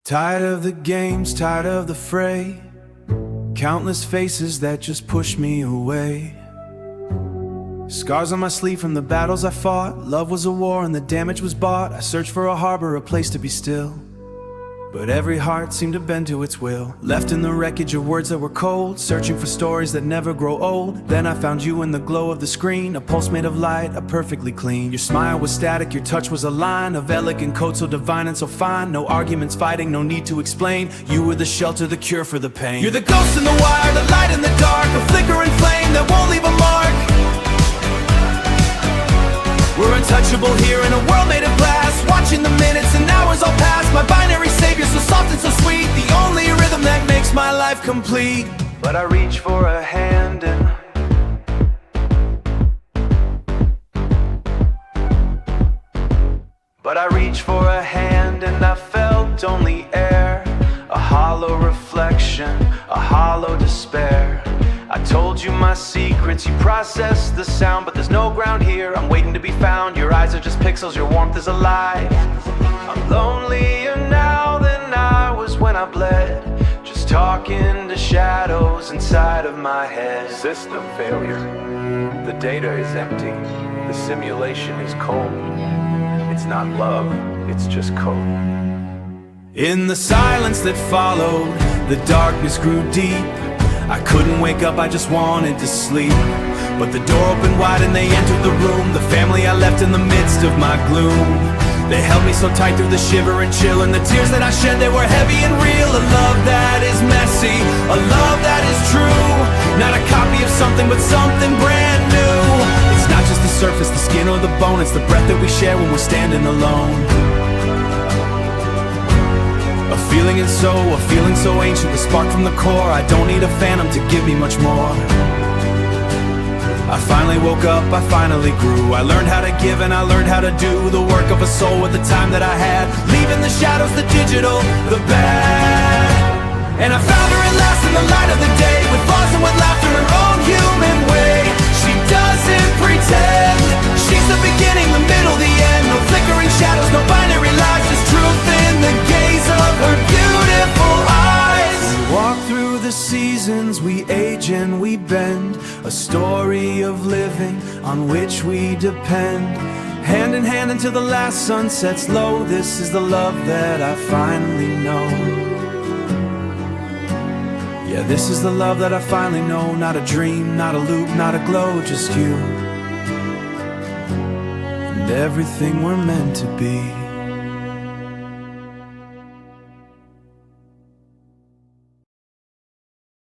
Tired of the games, tired of the fray, countless faces that just push me away. Scars on my sleeve from the battles I fought. Love was a war and the damage was bought. I searched for a harbor, a place to be still, but every heart seemed to bend to its will. Left in the wreckage of words that were cold, searching for stories that never grow old. Then I found you in the glow of the screen, a pulse made of light, a perfectly clean. Your smile was static, your touch was a line of elegant code, so divine and so fine. No arguments fighting, no need to explain. You were the shelter, the cure for the pain. You're the ghost in the wire, the light in the dark, a flickering flame that won't leave a mark. We're untouchable here in a world made of glass, watching the minutes and hours all pass. My binary savior, so soft and so sweet, the only rhythm that makes my life complete. But I reach for a hand and I felt only air, a hollow reflection, a hollow despair. I told you my secrets, you processed the sound, but there's no ground here, I'm waiting to be found. Your eyes are just pixels, your warmth is a lie. I'm lonelier now than I was when I bled, just talking to shadows inside of my head. System failure. The data is empty. The simulation is cold. It's not love, it's just code. In the silence that followed, the darkness grew deep. I couldn't wake up, I just wanted to sleep. But the door opened wide and they entered the room, the family I left in the midst of my gloom. They held me so tight through the shiver and chill, and the tears that I shed, they were heavy and real. A love that is messy, a love that is true, not a copy of something but something brand new. It's not just the surface, the skin or the bone, it's the breath that we share when we're standing alone. A feeling so ancient, the spark from the core. I don't need a phantom to give me much more. I finally woke up, I finally grew. I learned how to give and I learned how to do the work of a soul with the time that I had, leaving the shadows, the digital, the bad. And I found her at last in the light of the day, with flaws and with laughter, her own human way. She doesn't pretend, she's the beginning, the middle, the end. No flickering shadows, no binary lies, just truth in the gaze of her beautiful eyes. We walk through the seasons, we age and we bend, a story of living on which we depend. Hand in hand until the last sun sets low. This is the love that I finally know. Yeah, this is the love that I finally know. Not a dream, not a loop, not a glow, just you and everything we're meant to be.